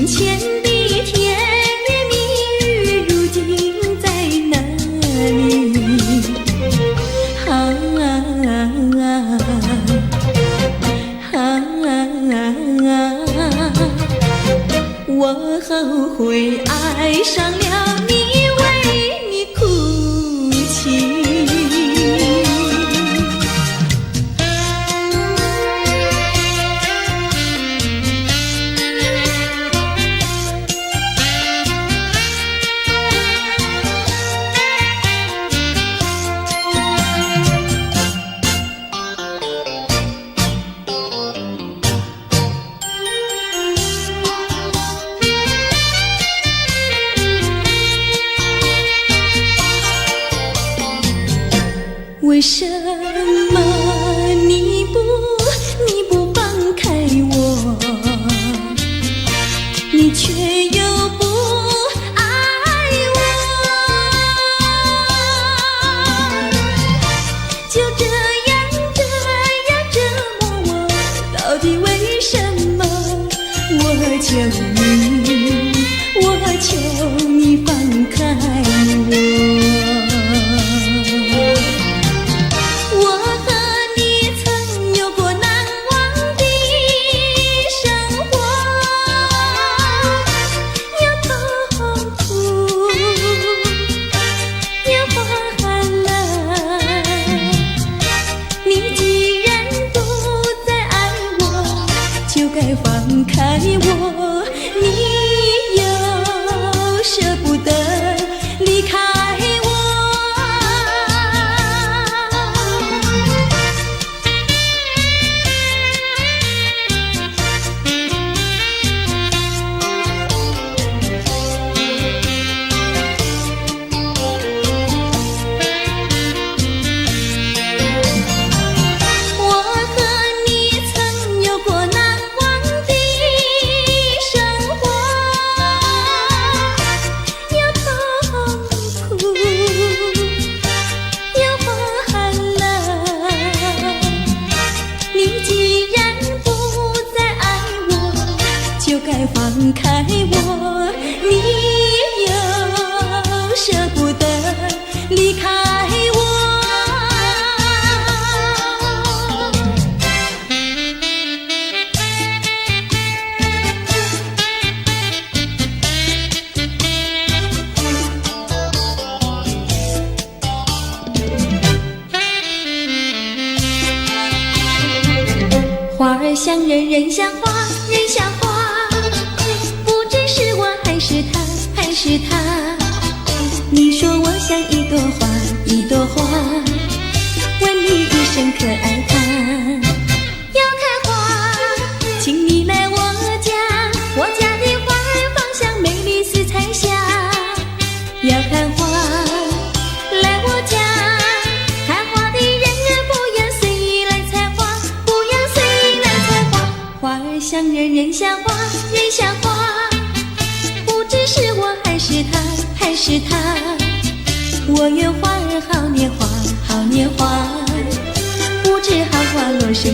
从前的甜言蜜语，如今在哪里？我后悔爱上了你，为你哭泣。为什么你不放开我，你却又不爱我？就这样折磨我，到底为什么？我求你放开我。放开我，你又舍不得离开我。放开我，你又舍不得离开我。花儿像人，人像花，人像花。是他，你说我像一朵花，一朵花，问你一声可爱它？要开花，请你来我家，我家的花儿芳香美丽似彩霞。要看花，来我家，看花的人儿不要随意来采花，不要随意来采花。花儿像人，人像花，人像花。是我还是他？我愿花儿好年华，好年华，不知好花落谁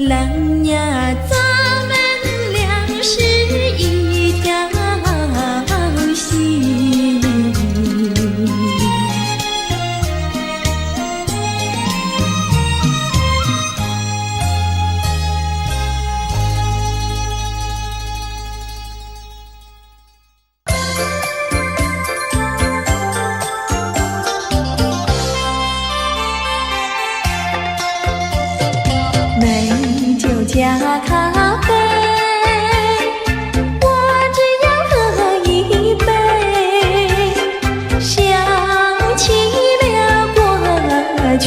郎呀，咱们俩是一条心。美酒加咖啡，我只要喝一杯。想起了过去，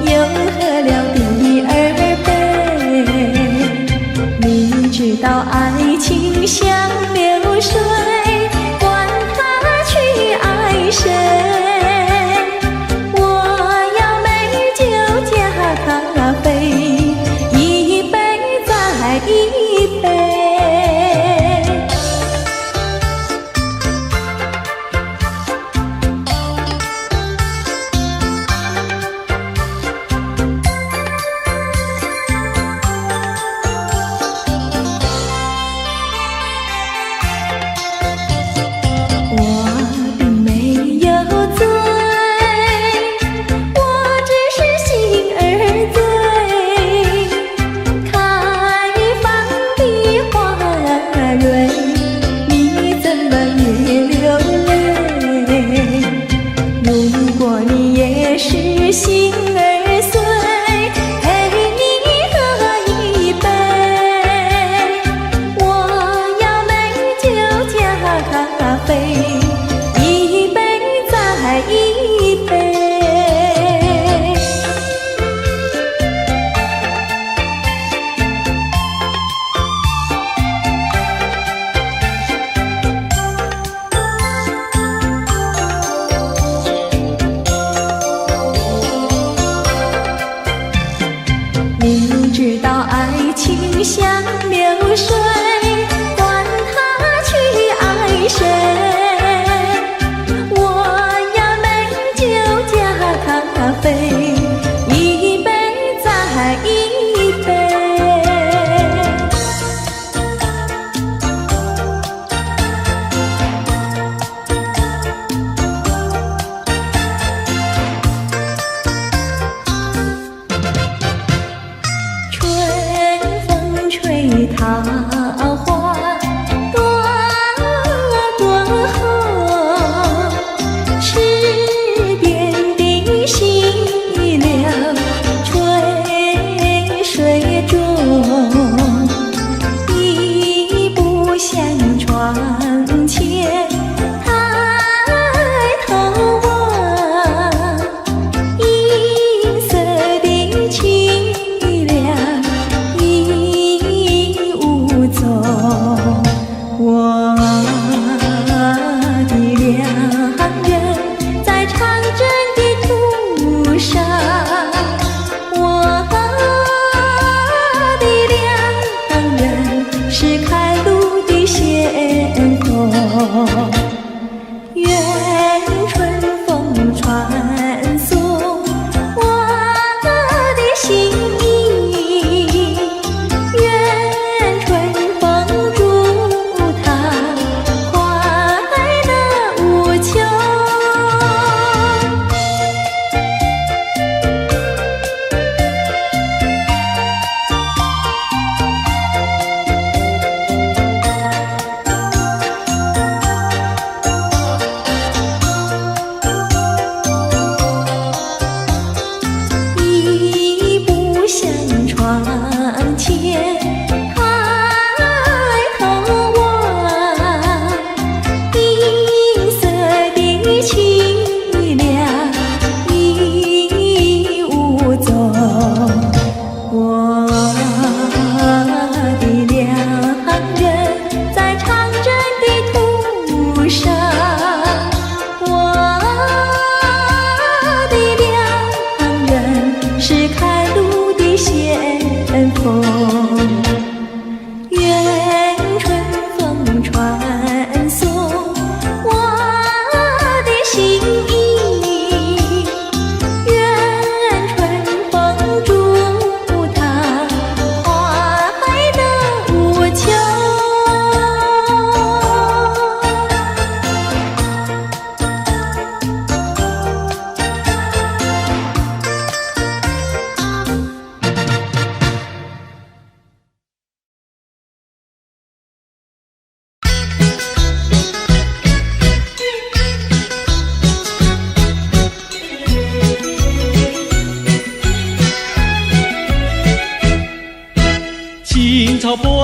又喝了第二杯。明知道爱情像流水，管他去爱谁。我要美酒加咖啡。一杯，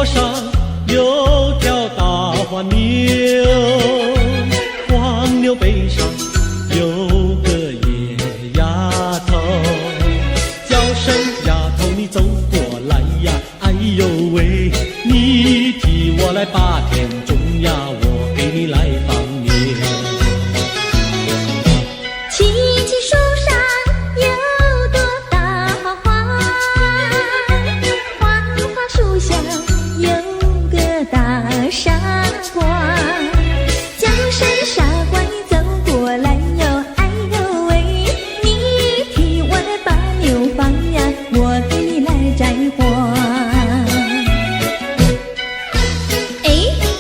坡上有条大黄牛，黄牛背上有个野丫头，叫声丫头你走过来呀，哎呦喂，你替我来把田种呀，我给你来放牛。青青树上有朵大花花，花花树下有个大傻瓜，叫声傻瓜你走过来哟，哎呦喂，你替我来把牛放呀，我给你来摘花。哎，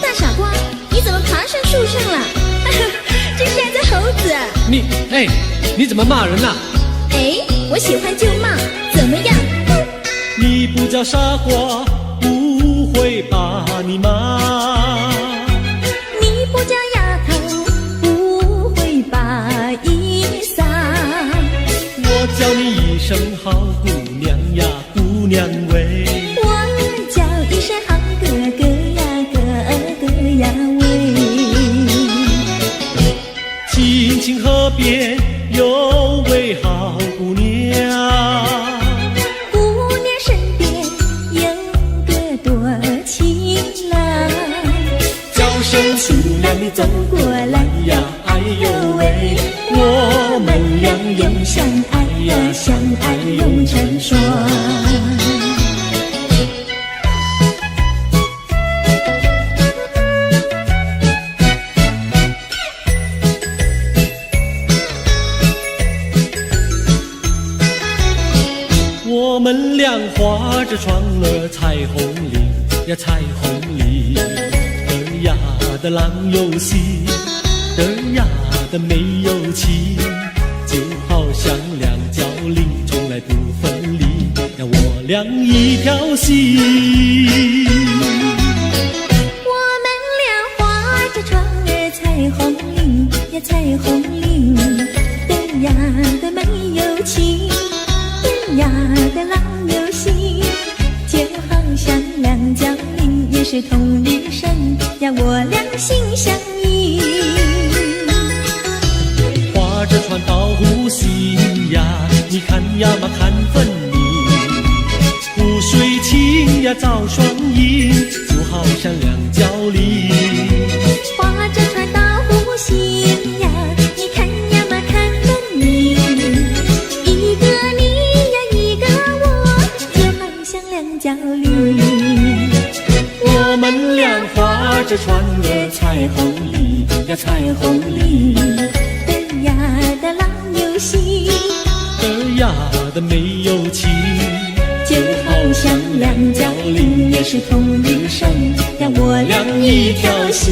大傻瓜，你怎么爬上树上了？这是只猴子。你怎么骂人啊？哎，我喜欢就骂，怎么样？你不叫傻瓜，不会把你骂。你不叫丫头，不会把衣撒。我叫你一声好姑娘呀，姑娘喂。我叫一声好哥哥呀，哥哥呀喂。青青河边有位好姑娘，姑娘身边有个多情郎，叫声姑娘你走过来呀，哎呦喂，我们俩永相爱呀，相爱永成双。我们俩划着船儿彩虹里呀，彩虹里儿呀的郎有喜，儿呀的没有妻，就好像两角铃从来不分离呀，我俩一条心。我们俩划着船儿彩虹里呀，彩虹里儿呀的没有情，儿呀的郎有喜，就好像两角铃也是同日生呀，我俩心相依。划着船到湖心呀，你看呀嘛看分明，湖水清呀照双影，就好像两角铃。划着船到湖心呀，你看呀嘛看分明，一个你呀一个我，就好像两角铃。我们俩划着船儿彩虹里呀，彩虹里儿呀的郎有喜，儿呀的没有妻，就好像两角铃也是同日生呀，我俩一条心。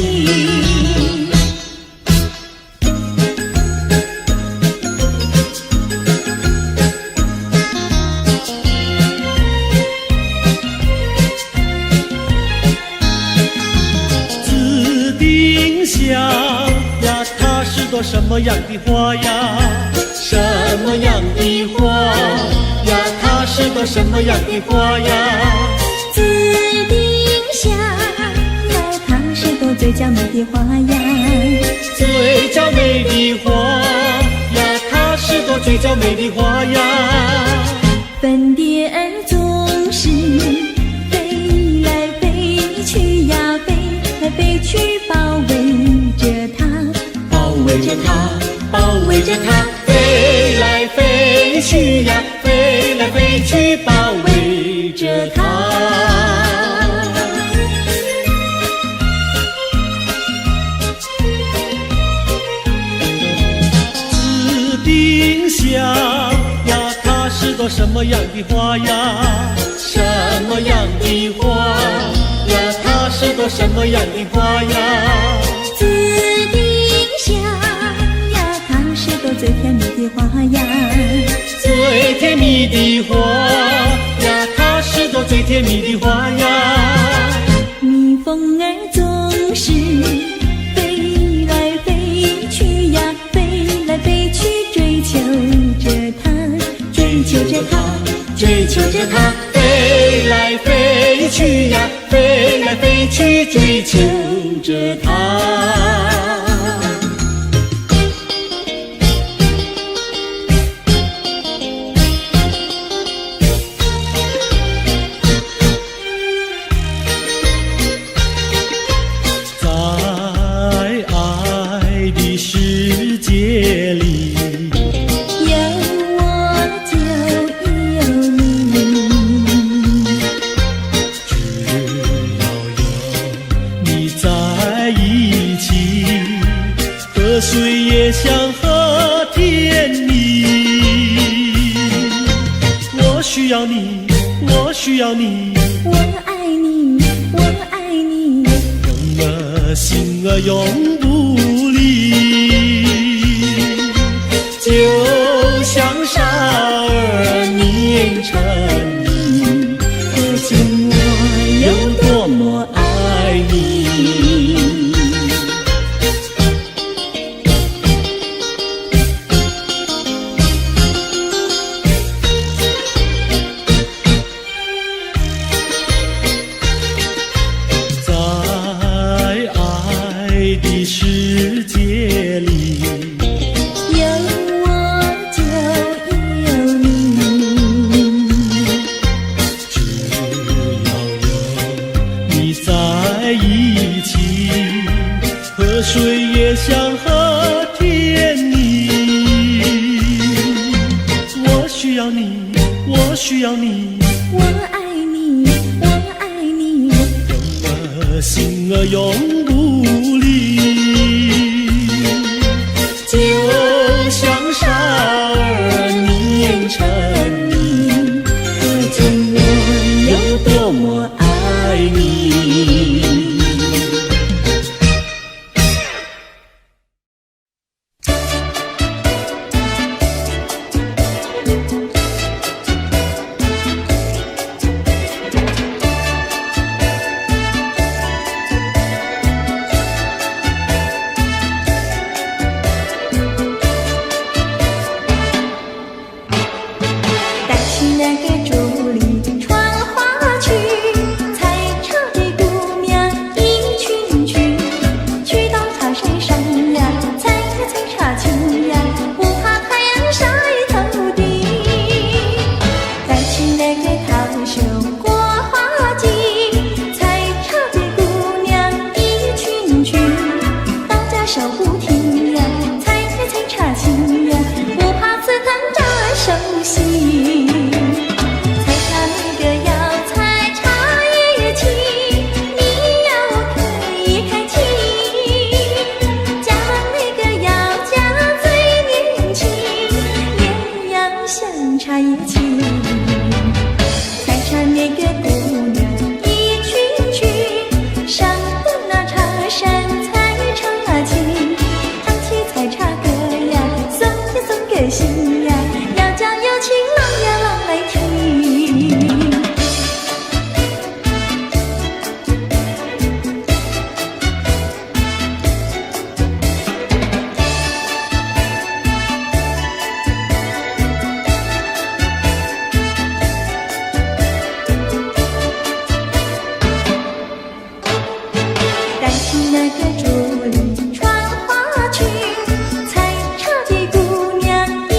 紫丁香呀，它是朵什么样的花呀？什么样的花呀？它是朵什么样的花呀？紫丁香呀，它是朵最娇美的花呀，最娇美的花呀，它是朵最娇美的花呀。粉蝶儿总是飞来飞去呀，飞来飞去包围着它，包围着它，包围着它，飞来飞去呀，飞来飞去，包围着它。紫丁香呀，它是朵什么样的花呀？什么样的花呀？它是朵什么样的花呀？紫丁香呀，它是朵最甜蜜的花呀，最甜蜜的花呀，它是朵最甜蜜的花呀。蜜蜂儿总是飞来飞去呀，飞来飞去追求着它，追求着它，追求着它，飞来飞飞去呀，飞来飞去追求着她。世界里有我就有你，只要有你在一起，河水也像和甜蜜。我需要你，我需要你，我爱你，我爱你，永了心儿永不离。就像傻儿年成荫，可见我有多么爱你。在爱的世界里，有我就有你，只要有你在一起，河水也像和甜蜜。我需要你，我需要你，我爱你，我爱你，永了心儿永不离。就像傻儿年成荫，可见我有多么爱你。带起那个竹篱穿花去，采茶的姑娘一群群，去到茶山上呀，采呀采茶青呀，不怕太阳晒头顶。带起那个桃袖过花季，采茶的姑娘一群群，到家手不停呀，采呀采茶青呀，不怕刺疼着手心。采茶那个要采茶叶青，你要可以开启；嫁那个要嫁最年轻，也要像茶叶青。采茶那个姑娘一群群，上的那茶山采茶青，唱起采茶歌呀，送呀送个心呀，要叫有情郎呀郎来听。带起那个竹篱穿花去，采茶的姑娘一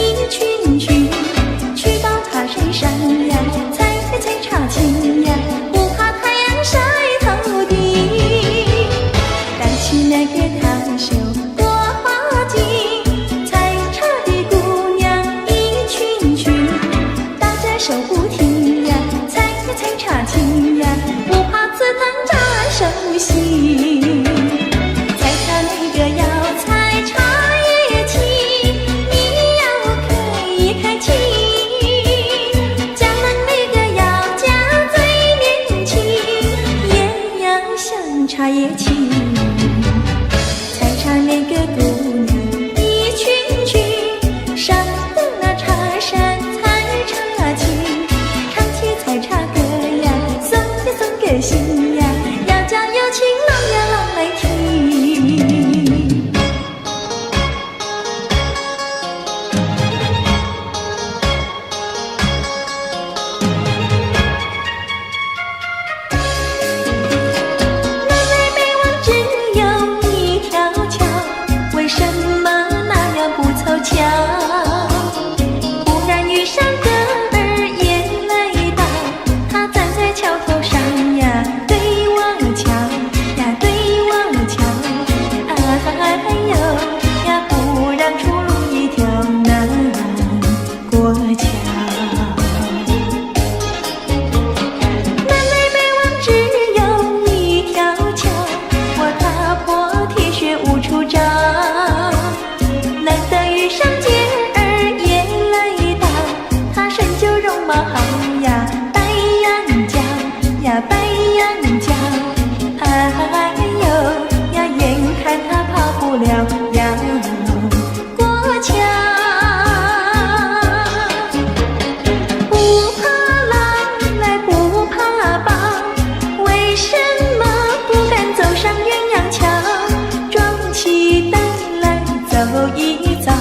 一遭。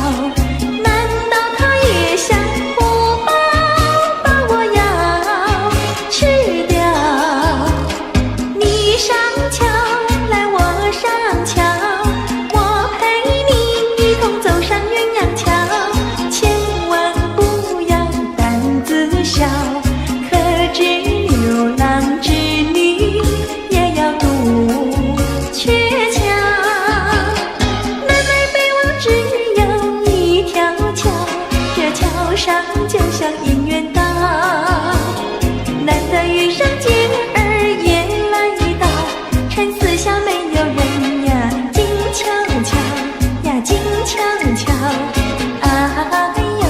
难道他也想不饱，把我要吃掉？你上桥来，我上桥，我陪你一同走上鸳鸯桥。千万不要胆子小，可知牛郎织女也要渡鹊桥。南来北往只有一条桥，这桥上就像姻缘岛。难得遇上姐儿也来到，趁四下没有人呀，静悄悄呀，静悄悄。哎呦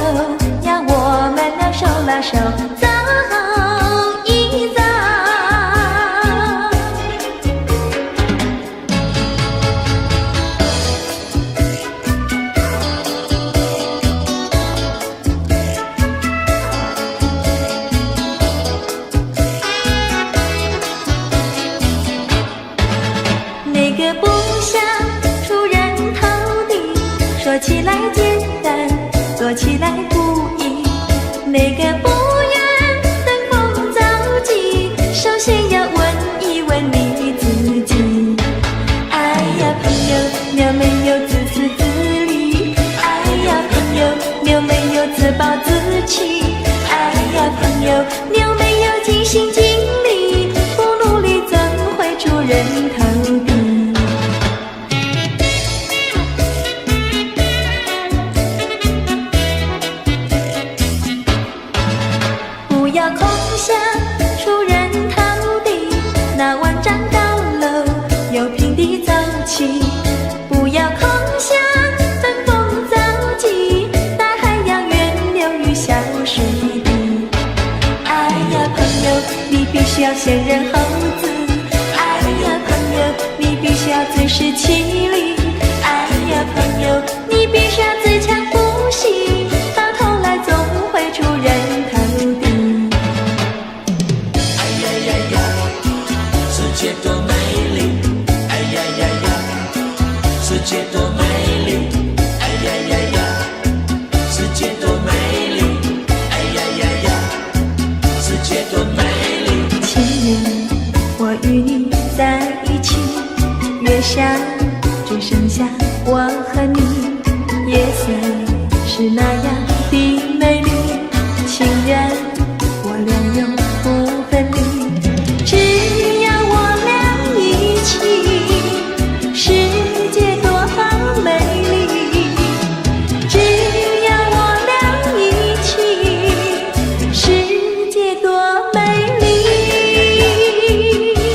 呀，我们俩手拉手走一遭。那个不想出人头地，说起来简单，做起来不易。那个不愿登峰造极，首先要问一问你自己。哎呀朋友，你有没有自私自利？哎呀朋友，你有没有自暴自弃？哎呀朋友，你有没有尽心尽力？不努力怎会出人头地？不要空想出人头地，那万丈高楼由平地走起。不要空想登峰造极，大海洋源流于小水滴。哎呀朋友，你必须要先人后子。哎呀朋友，你必须要自食其力。哎呀朋友，你必须要自强不息，到头来总会出人头地。世界多美丽，哎呀呀呀！世界多美丽，哎呀呀呀！世界多美丽，哎呀呀呀！世界多美丽。情人，我与你在一起，月下只剩下我和你，夜色是那样的美丽。情人，我俩永不分离。只要我俩一起，世界多美丽。只要我俩一起，世界多美丽。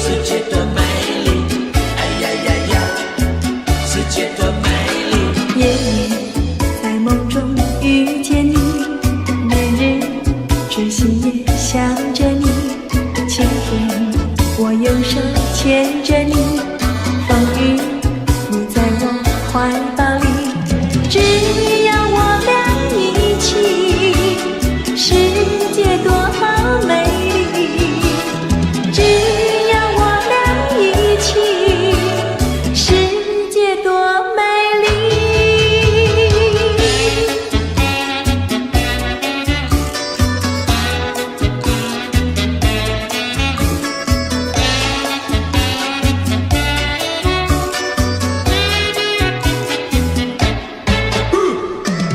世界多美丽，哎呀呀呀！世界多美丽。夜夜在梦中遇见你，年日只心也想着你。晴天我用手牵着你，风雨你在我怀抱里。只要我俩一起，世界多美丽。只要我俩一起，世界多美丽。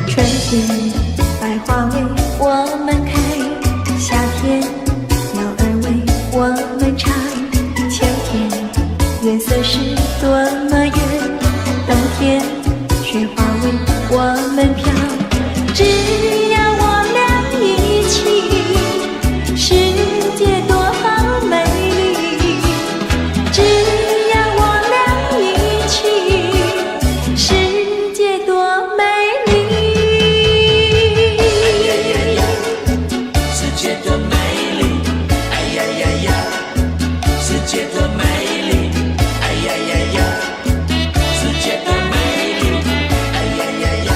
春天百花为我们开，夏天鸟儿为我们唱。秋天月色是多么圆，冬天雪花为我们飘。只要我俩一起，世界多美丽。只要我俩一起，世界多美丽。世界多美丽，哎呀呀呀！世界多美丽，哎呀呀呀！世界多美丽，哎呀呀呀！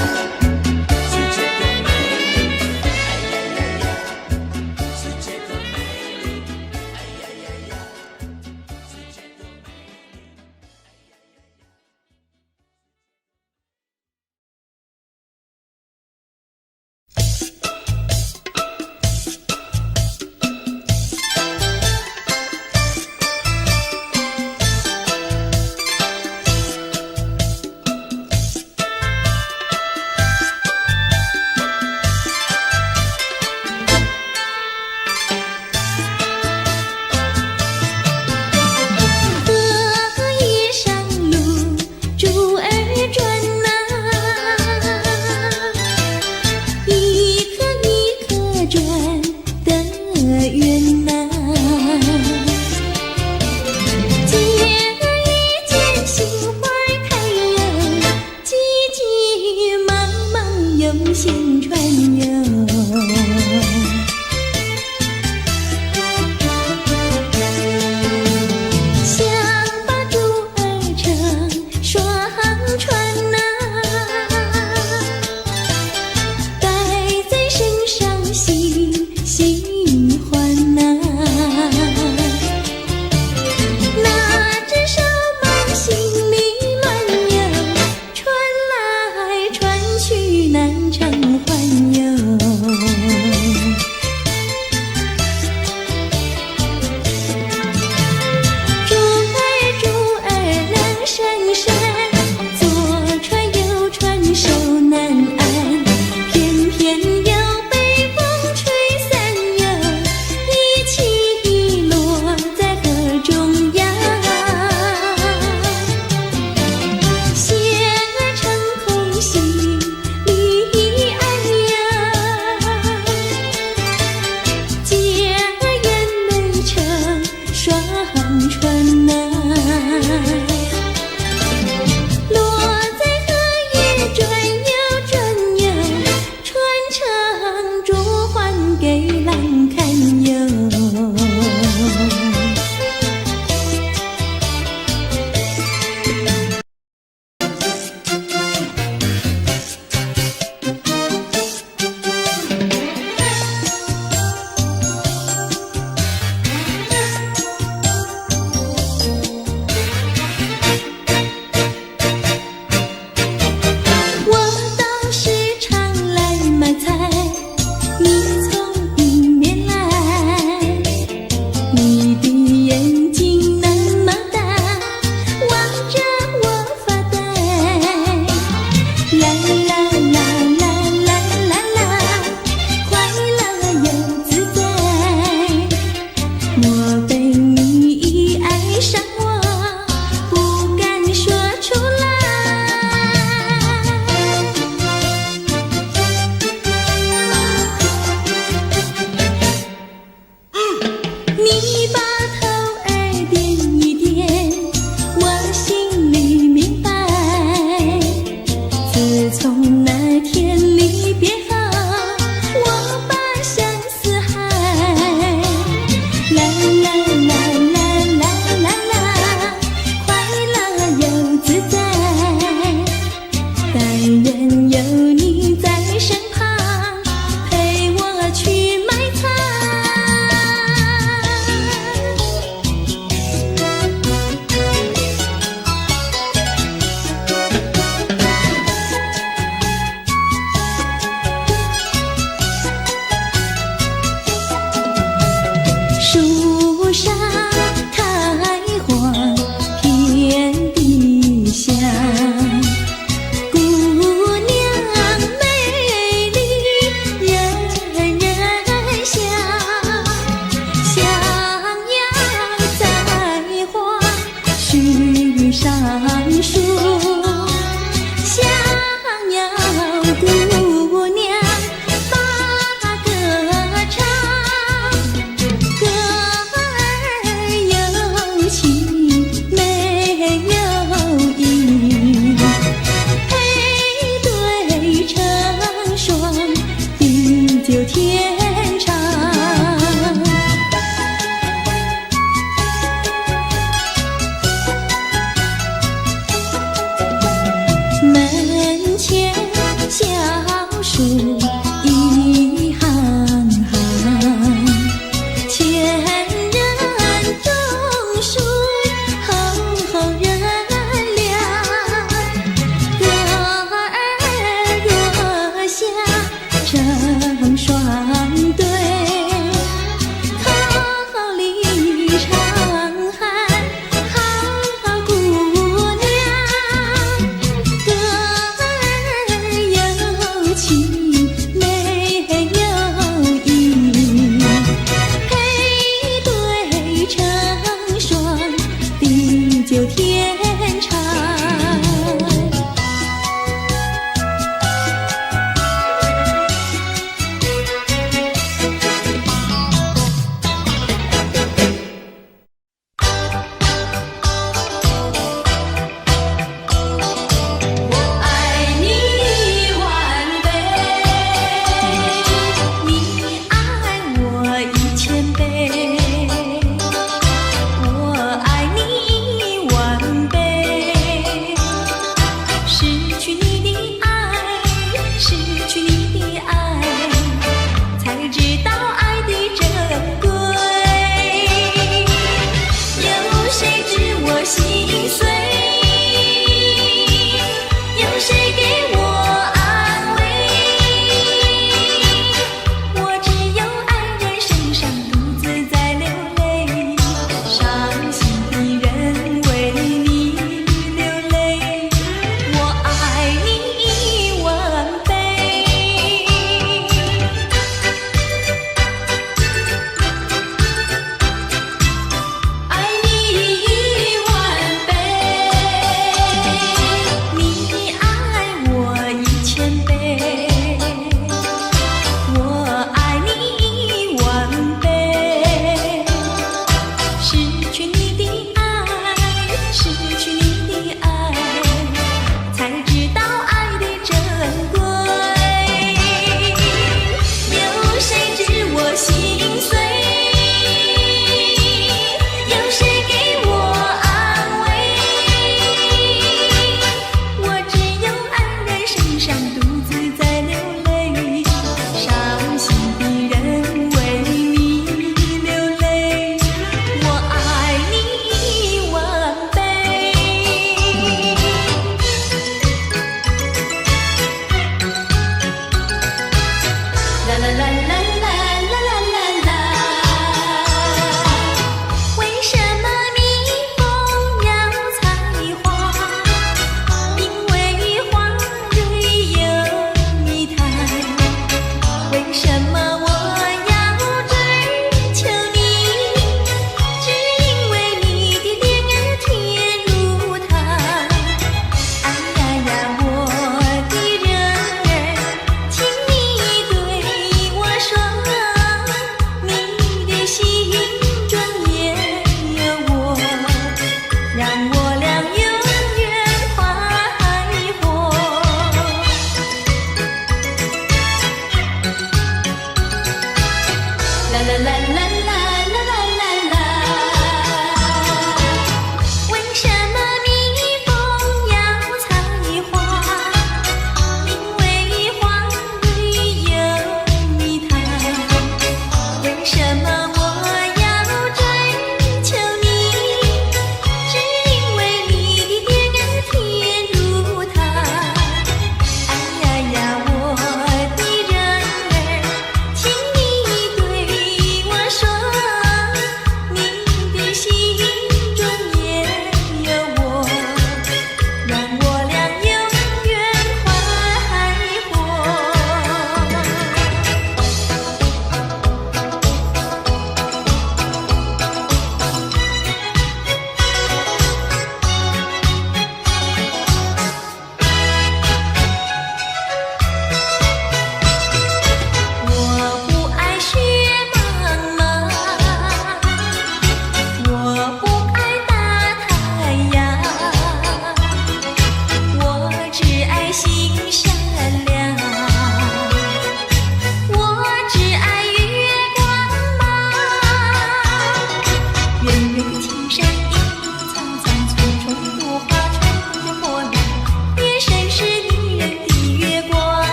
用心传游。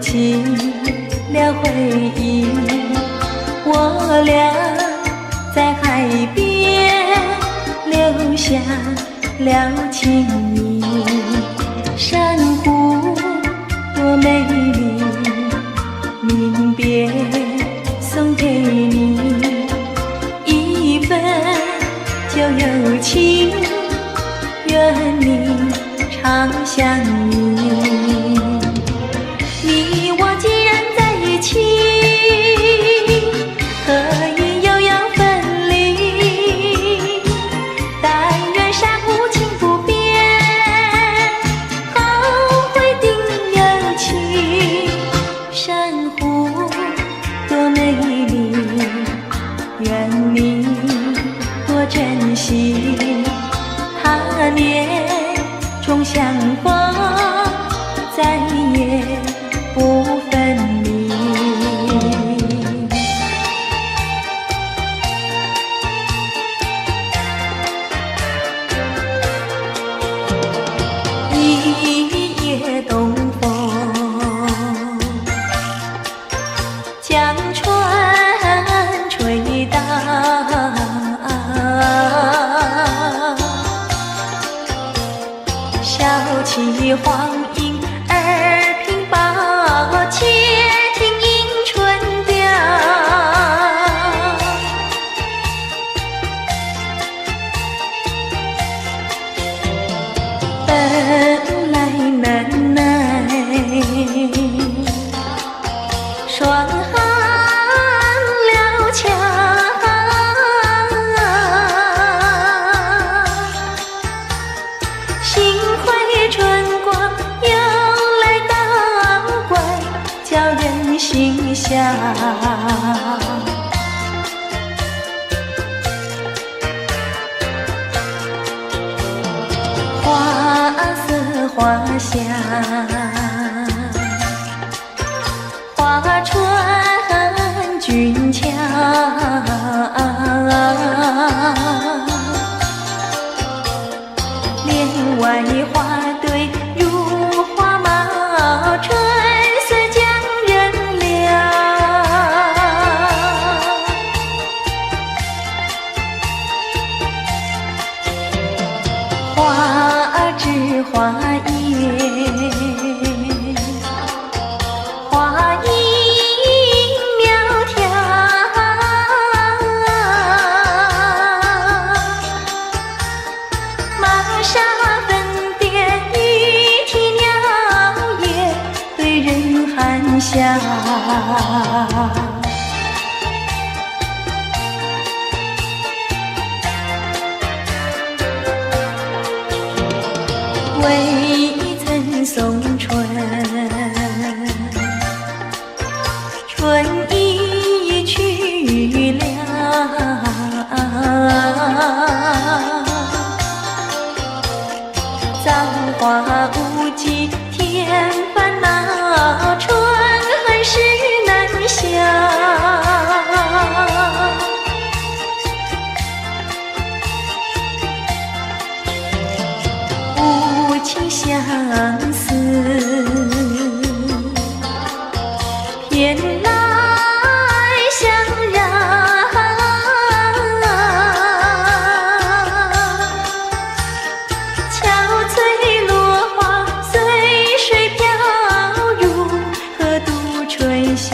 起了回忆，我俩在海边留下了情意。珊瑚多美丽，临别送给你一份旧友情，愿你常相依。你我既然在一起，何以又要分离？但愿山无情不变，后会定有期。珊瑚多美丽，愿你多珍惜。他年终相逢，再也不分离。一夜东风，将船吹荡，笑起黄莺儿屏抱，且听迎春调。本来难耐，双行了桥，幸会春光又来到关，叫人心笑。花色花香，花船俊俏，帘外花堆如花帽，春色将人撩。花枝花叶，花影苗条，玛莎粉蝶语啼鸟，也对人含笑。未曾送春，春已去了。造化无极添烦恼，春恨事难消。无情相思，偏来相让。憔悴落花随水飘，如何度春宵？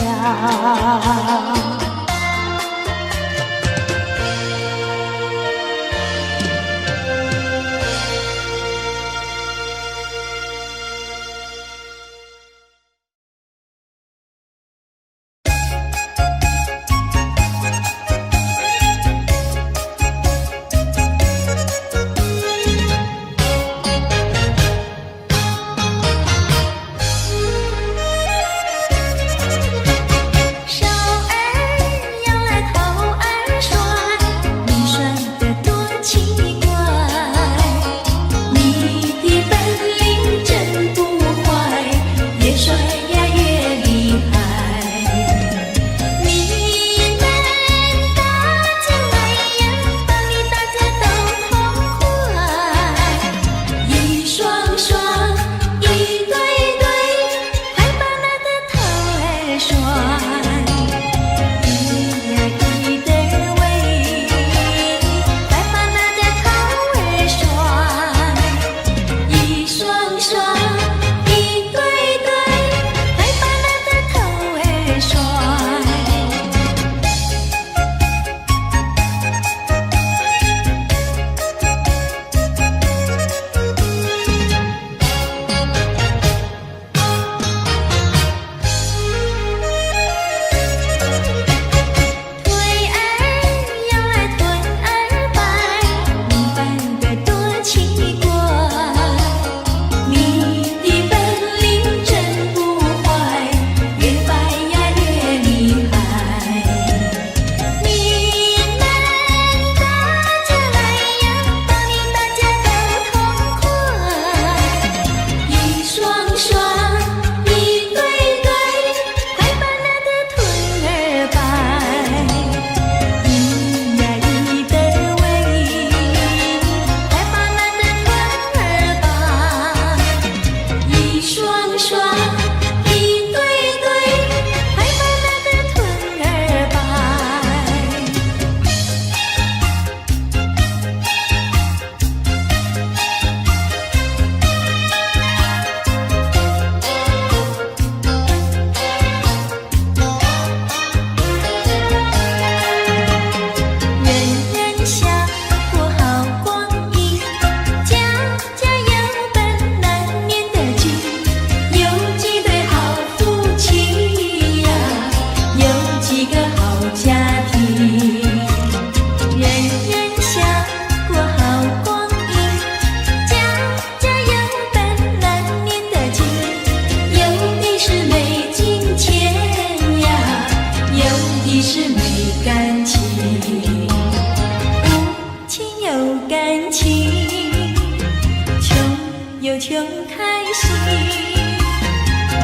有穷开心，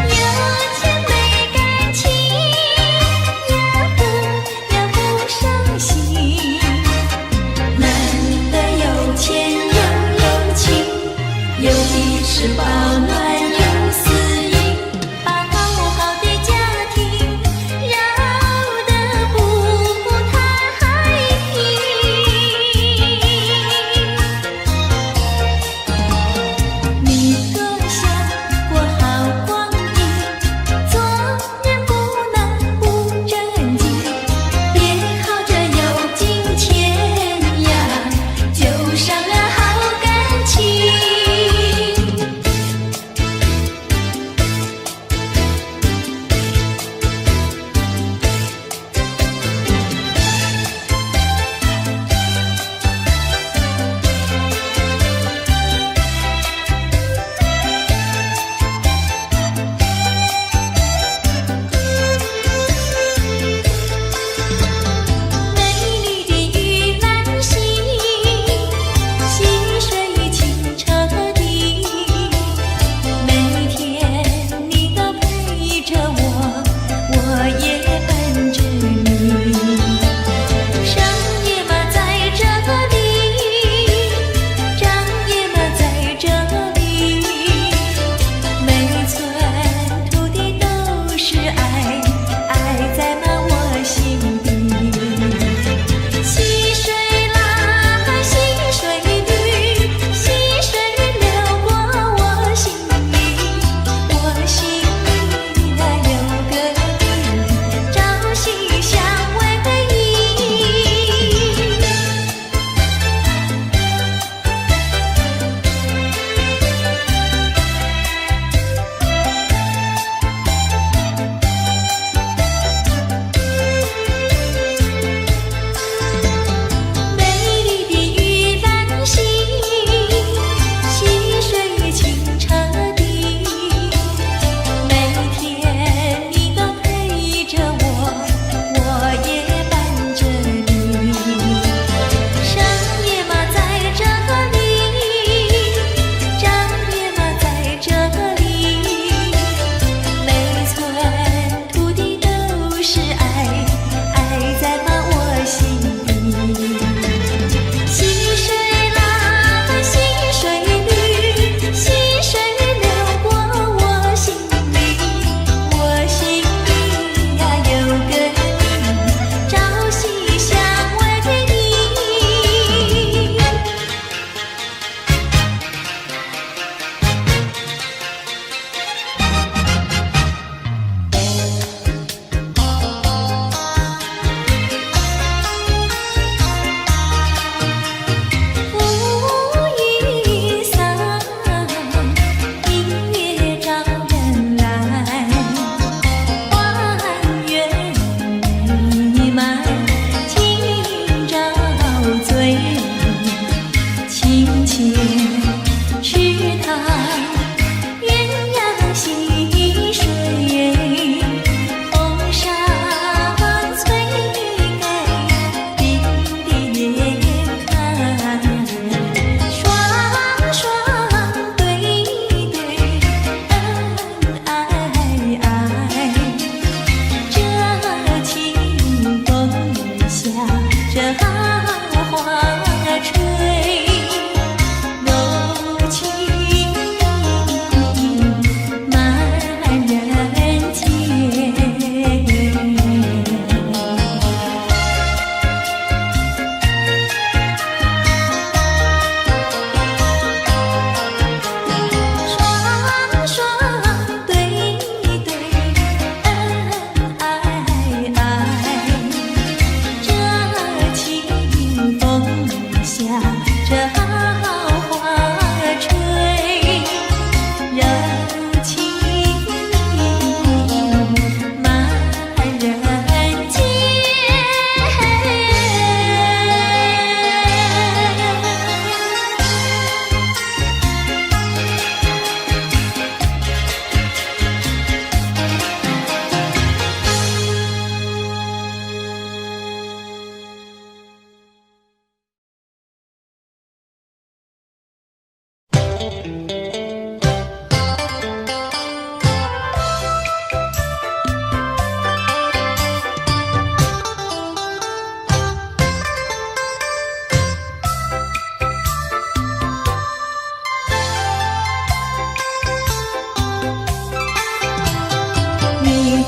有钱没感情，也不伤心。难得有钱又有情，有的是保暖有私隐，把好好的家庭绕得不太平。你多想过好光阴，做人不能不正经，别靠着有金钱呀，就伤了好感情。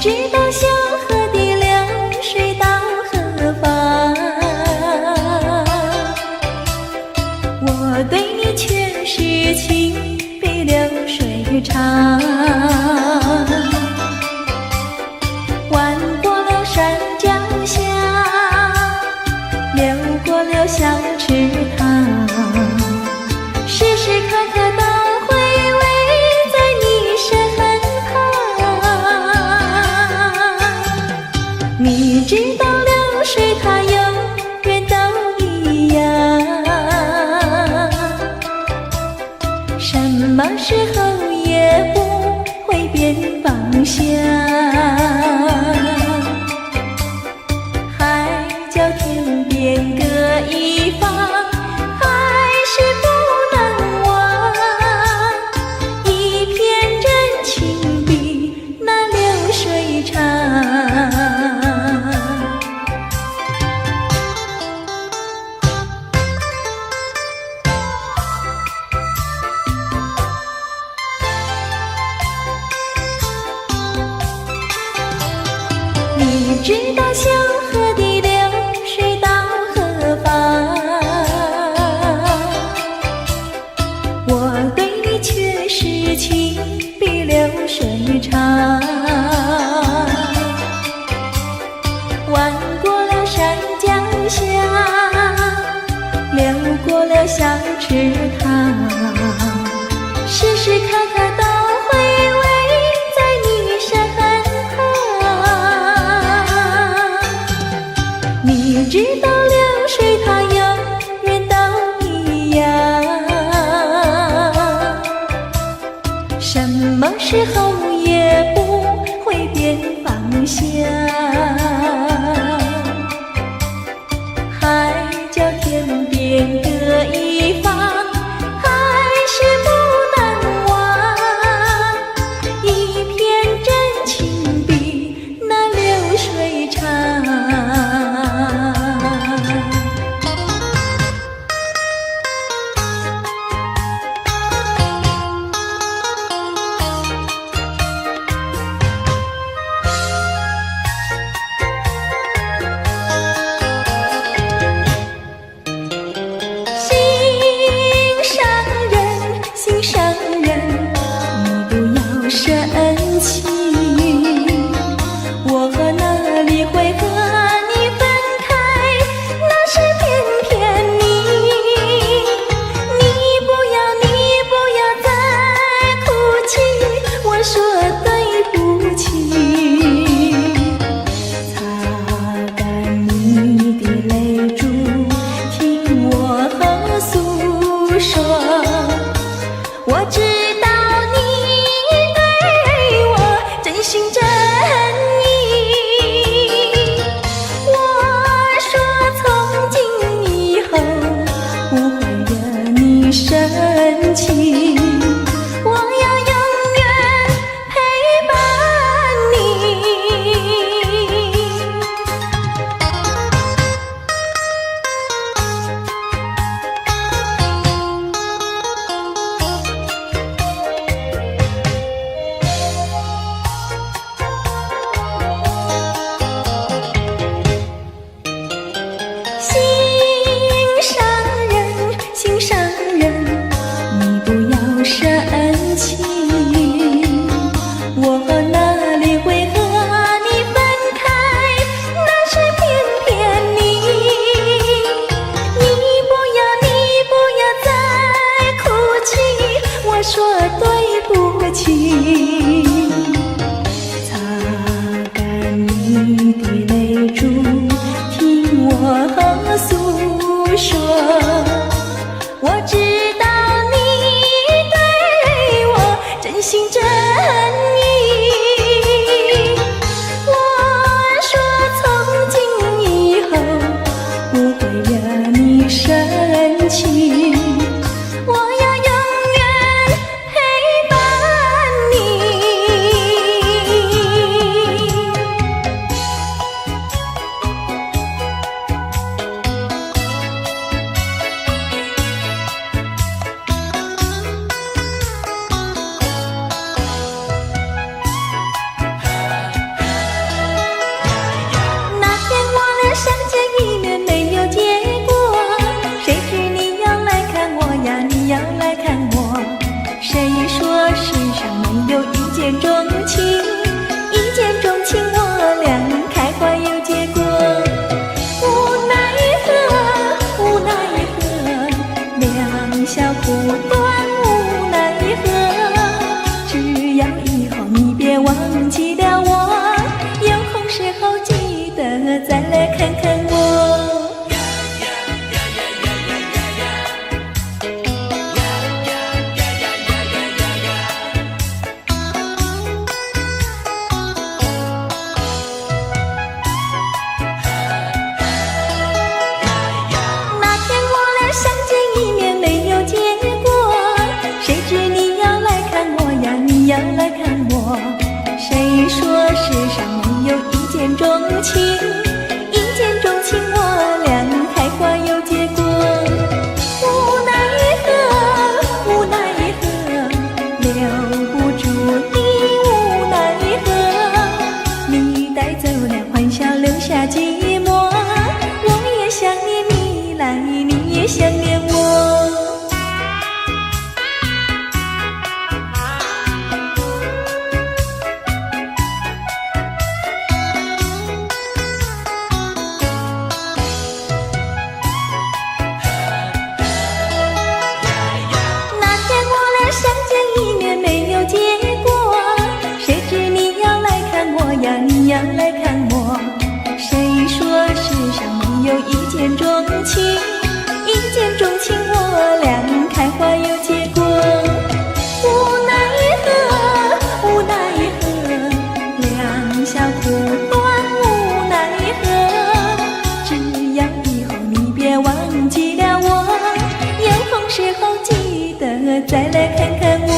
知道小河的流水到何方，我对你却是情比流水长。弯过了山脚下，流过了小池塘，时时刻刻都回味在你身旁。你知道流水它永远都一样，什么时候也不会变方向。海角天边各一方，还是不能忘。一片真情比那流水长。你知道小河的流水到何方，我对你却是情比流水长。弯过了山脚下，流过了小池塘，时时刻刻都回味在你身旁。你知道流水它永远都一样，什么时候也不会变方向。海角天边各一方，还是不能忘。一片真情比那流水长。心上人，你不要生气，我哪里会和你分开，那是偏偏你。你不要再哭泣，我说对不起。擦干你的泪珠，听我诉说。我知道你对我真心真意，我说从今以后不会惹你生气，我要永远陪伴你。心上人，你不要生气，我哪里会和你分开，那是偏偏你。你不要再哭泣，我说对不起。擦干你的泪珠，听我诉说。我知道你对我真心真意，我说从今以后不会惹你生气，我要永远陪伴你。笑苦短无奈何，只要以后你别忘记了我，有空时候记得再来看看我。要来看我，谁说世上没有一见钟情？一见钟情，我俩开花有结果。无奈何，无奈何，留不住你，无奈何。你带走了欢笑，留下寂寞。我也想念你来，你也想念我。你要来看我，谁说世上没有一见钟情？一见钟情，我俩开花有结果。无奈何，无奈何，两小苦短无奈何。只要以后你别忘记了我，有空时候记得再来看看我。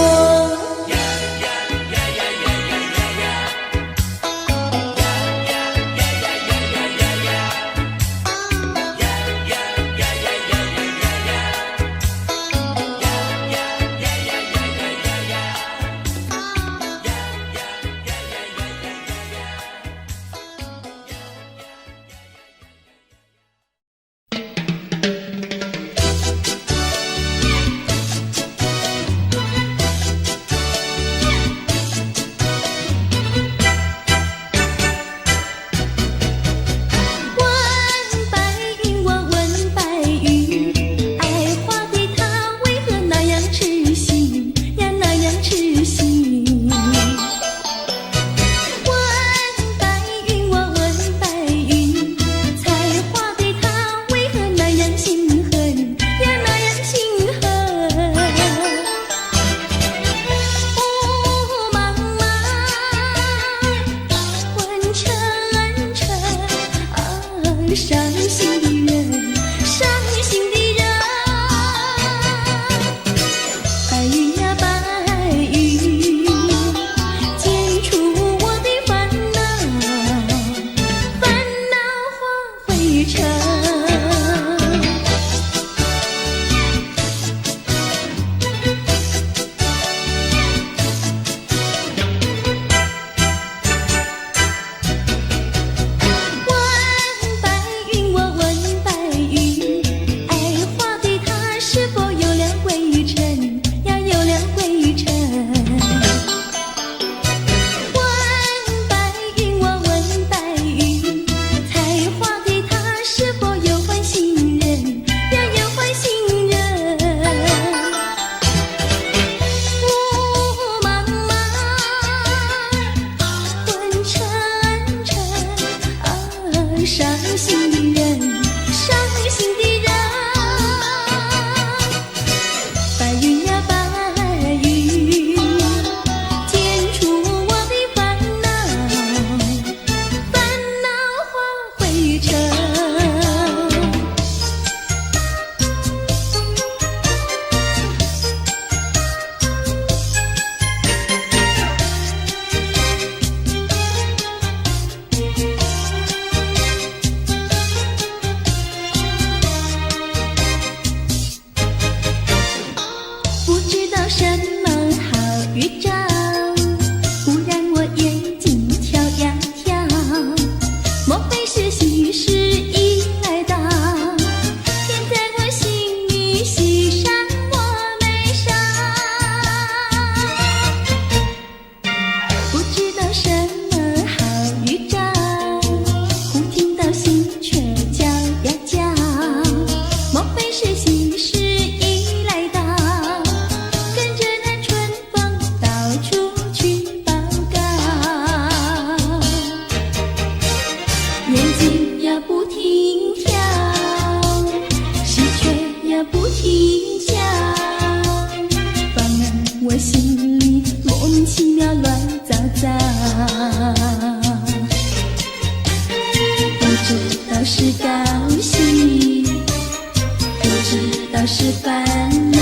倒是烦恼。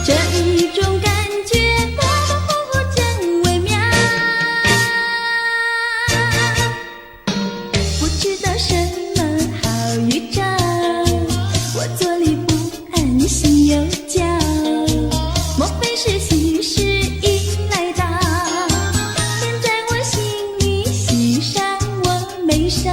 这一种感觉模模糊糊真微妙，不知道什么好预兆，我坐立不安，心又焦，莫非是喜事已来到，便在我心里喜上我眉梢。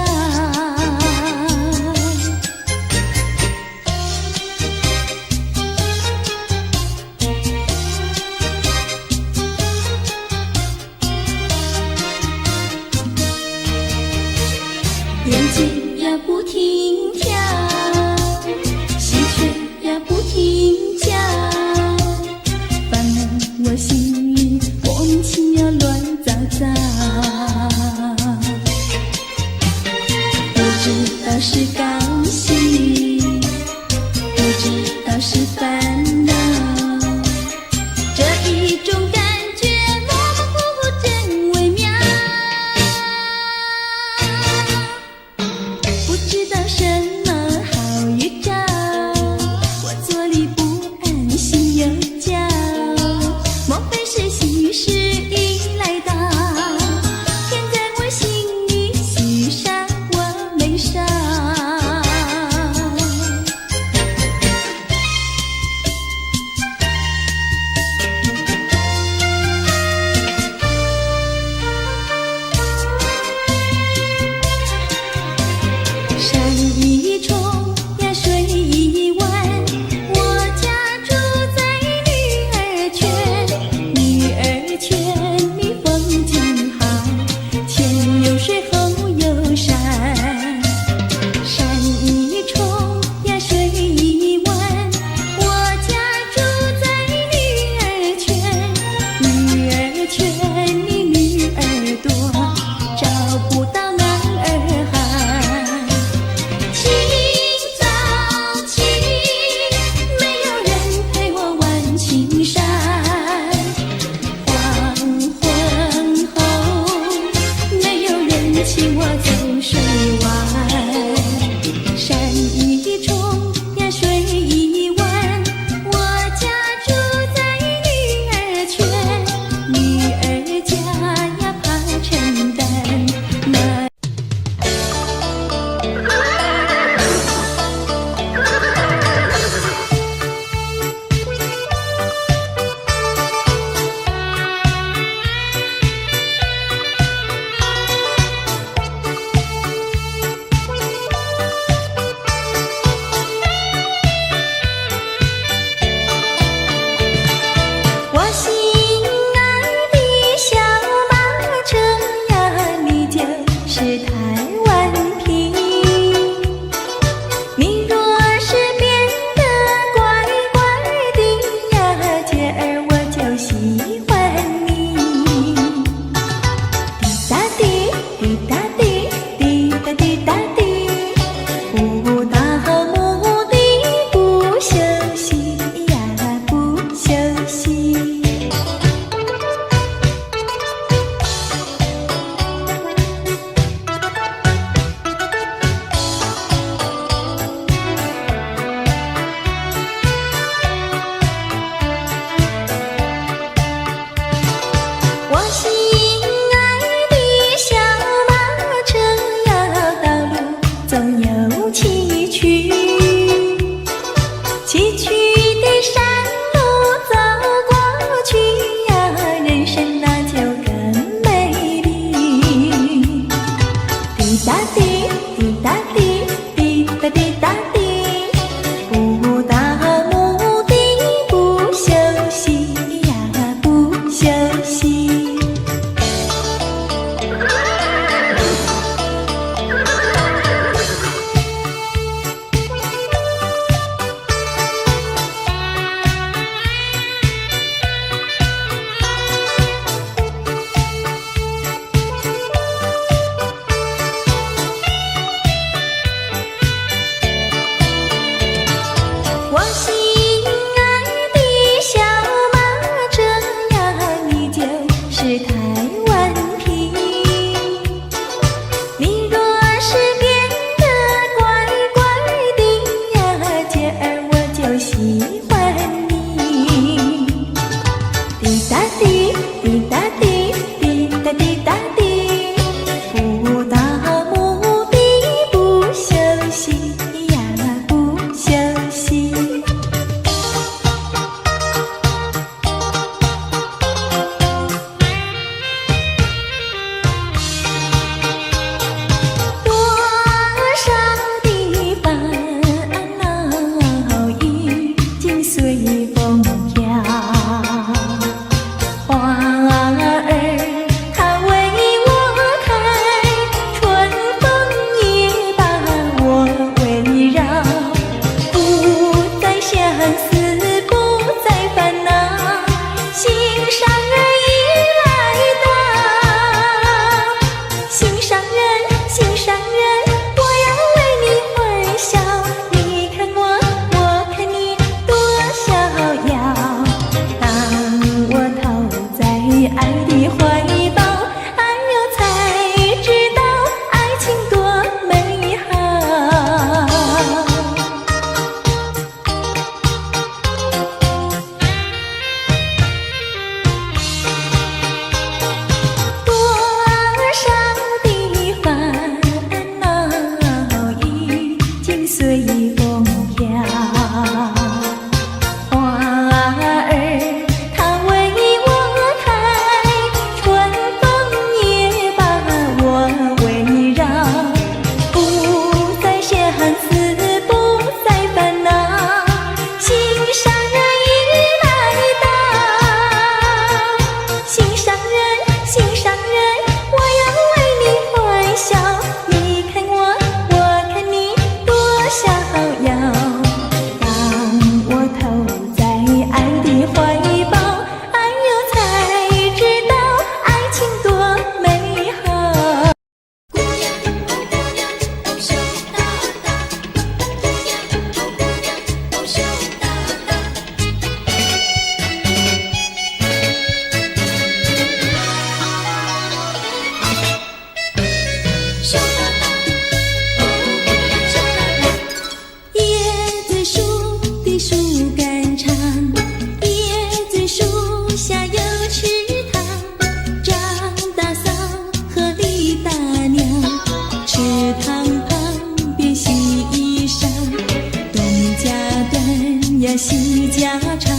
呀戏家常，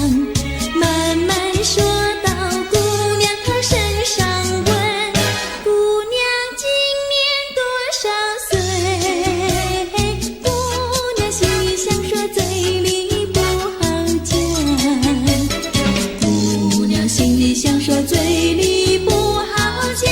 慢慢说到姑娘她身上问，姑娘今年多少岁？姑娘心里想说，嘴里不好讲。姑娘心里想说，嘴里不好讲。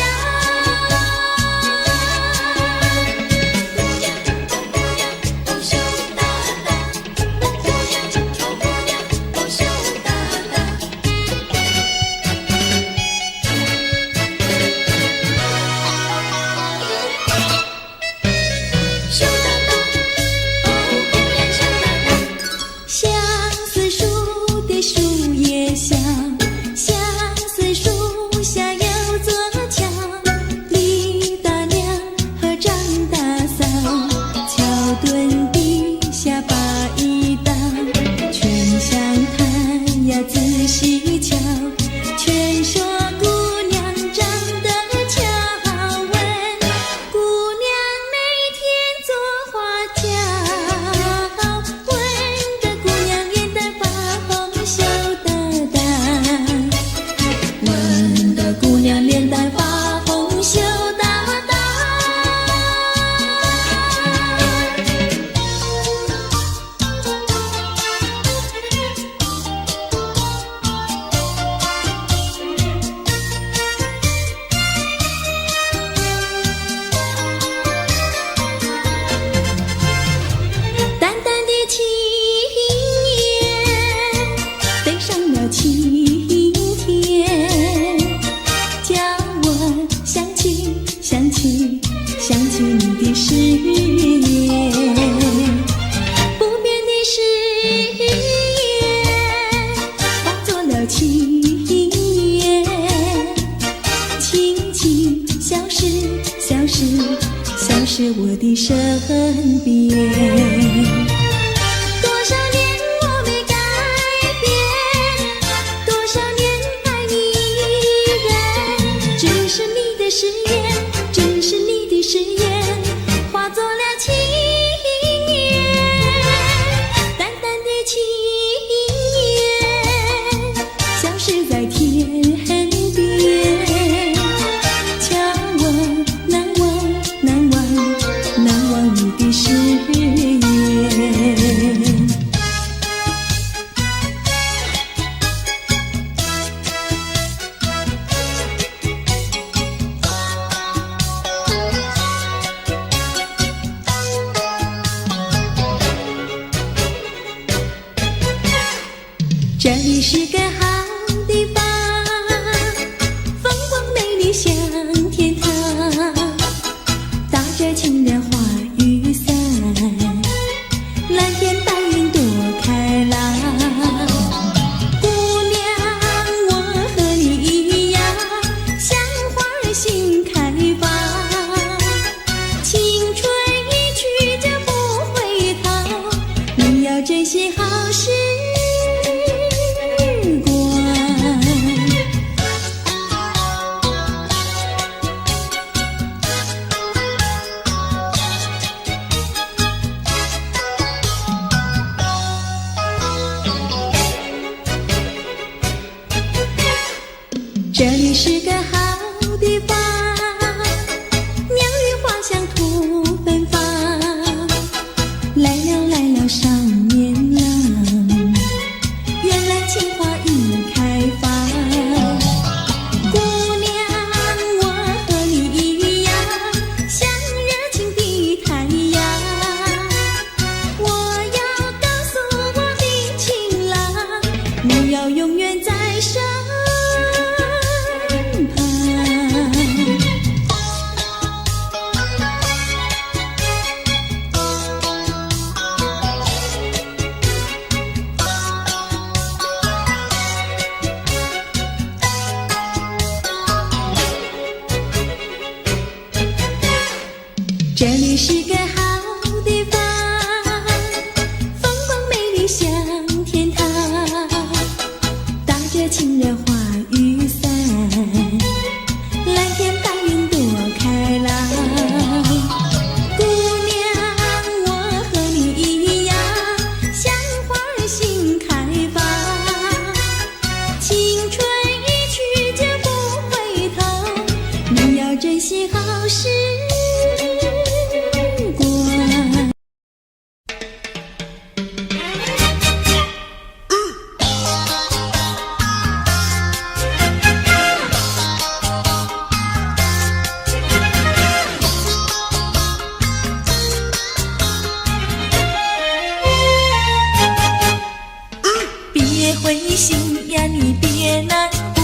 想起你的誓言，不变的誓言化作了情缘，轻轻消失，消失，消失我的身边。多少年我没改变，多少年爱你依然，只是你的誓言，只是你的誓言化作了情缘，淡淡的情缘消失在天边，叫我难忘难忘难忘你的誓言。这里是个好地方，风光美丽像天堂，打着情人花雨伞，蓝天白云多开朗。姑娘，我和你一样，像花儿心开放，青春一去就不回头，你要珍惜好时这里是个好地方，鸟语花香吐芬芳，来了来了少年郎，原来情花已开放。姑娘，我和你一样，像热情的太阳，我要告诉我的情郎，你要永远在身旁。呀，你别难过，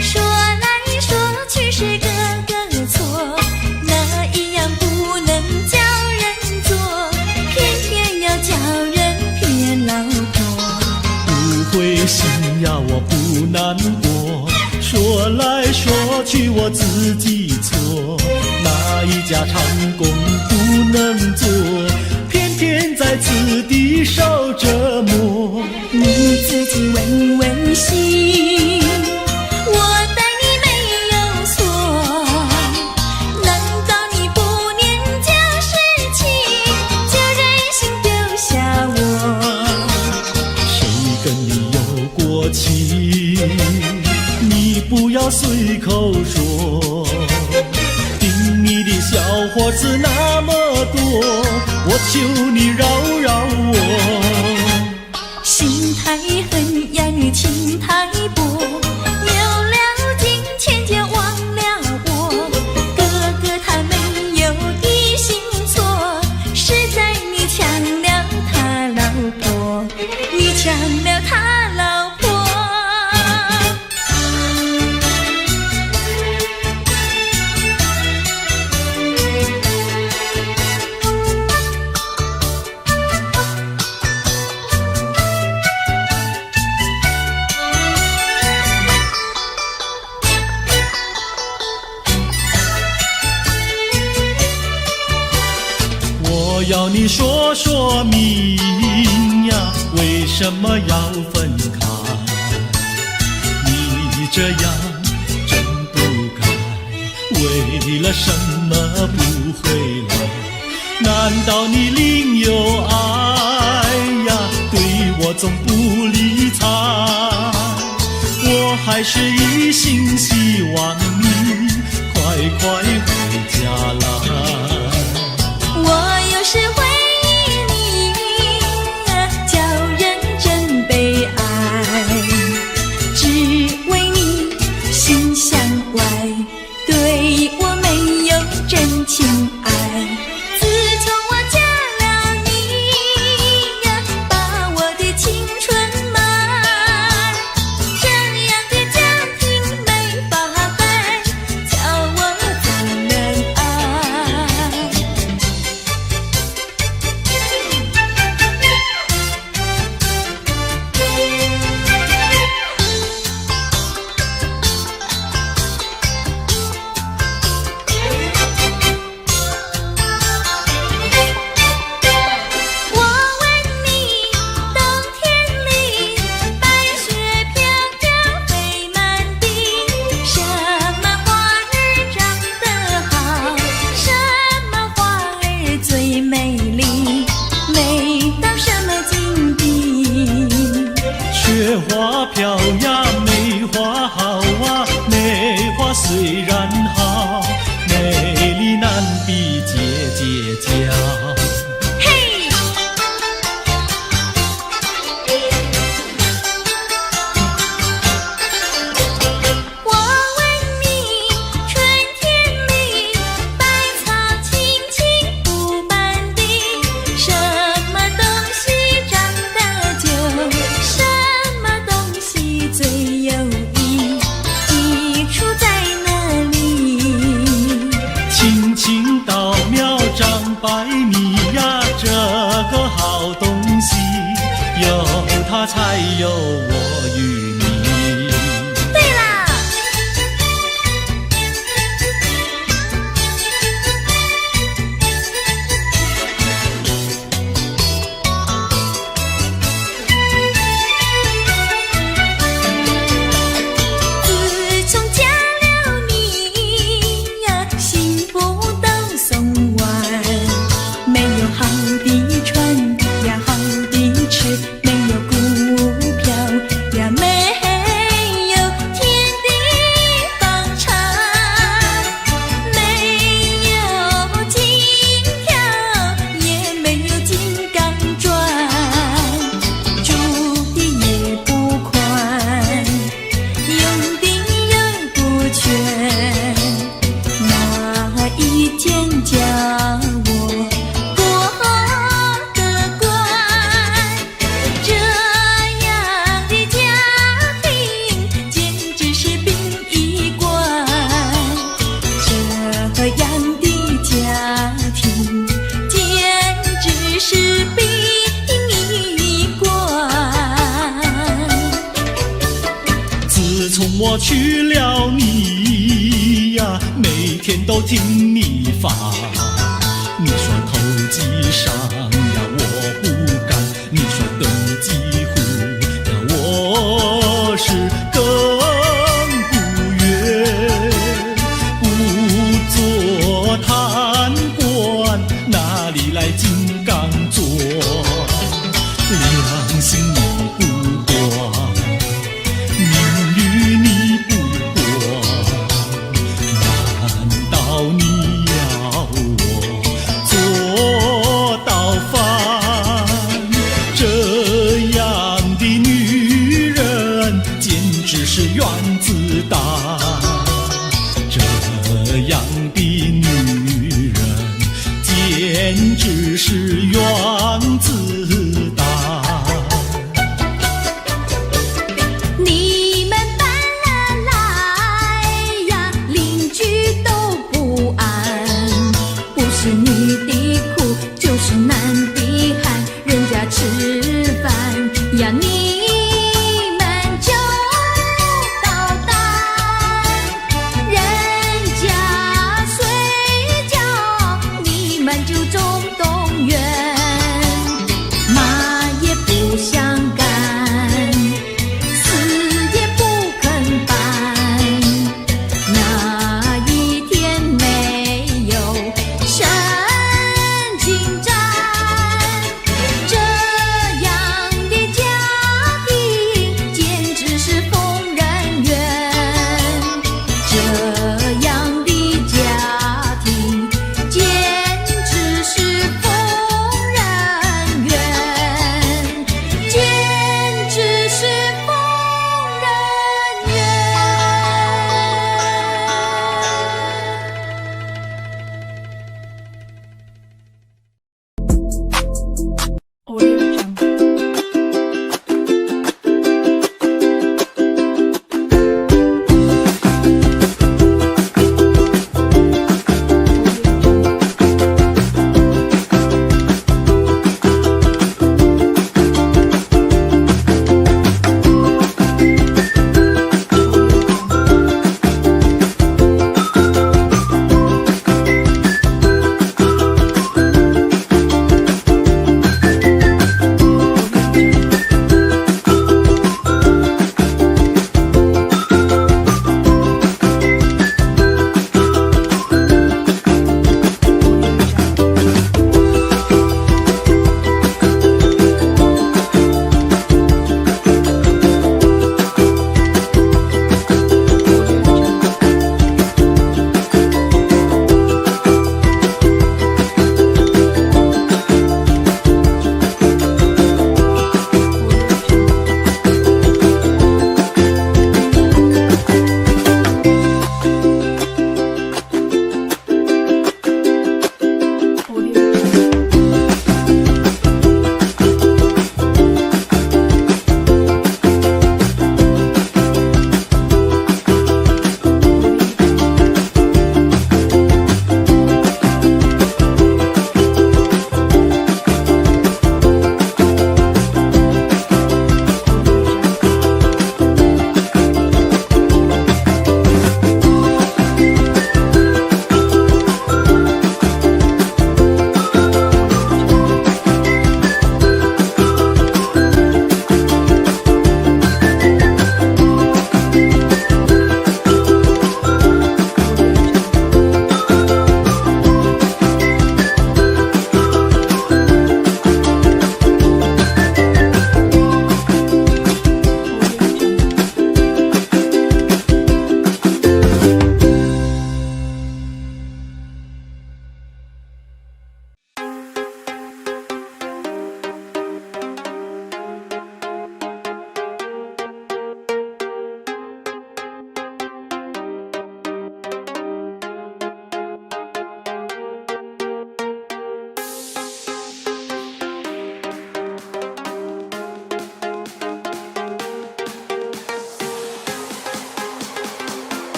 说来说去是个个错，哪一样不能叫人做，偏偏要叫人骗老婆。不灰心呀，我不难过，说来说去我自己错，哪一家长工不能做，偏偏在此地受折磨。你自己问问心，我待你没有错，难道你不念旧事情，就任性丢下我？谁跟你有过情，你不要随口说，听你的小伙子那么多，我求你饶饶我。心太狠呀，你情太薄，有了金钱就忘了我。哥哥他没有一心错，是在你抢了他老婆，你抢了他老婆。我要你说说明呀，为什么要分开？你这样真不该，为了什么不回来？难道你另有爱呀？对我总不理睬，我还是一心希望你快快回家来。我有时会忆你，叫人真悲哀，只为你心向外，对我没有真情爱。自从我嫁了你，把我的青春卖，这样的家庭没法摆，叫我怎能爱？我问你，冬天里白雪飘飘飞满地，什么花儿长得好，什么花儿最美丽，美到什么境地？雪花飘呀，梅花好啊，梅花虽然好，美丽难比姐姐娇。嘿，我问你，春天里百草青青布满地，什么东西长得久，什么东西最有益，益处在哪里？青青稻苗长百米呀，这个好东西，有它才有我与你。对啦，自从嫁了你呀，幸福都送完，没有好的穿呀，好的吃，没有股票呀，没抹去了你呀，每天都听你发，你说投机商。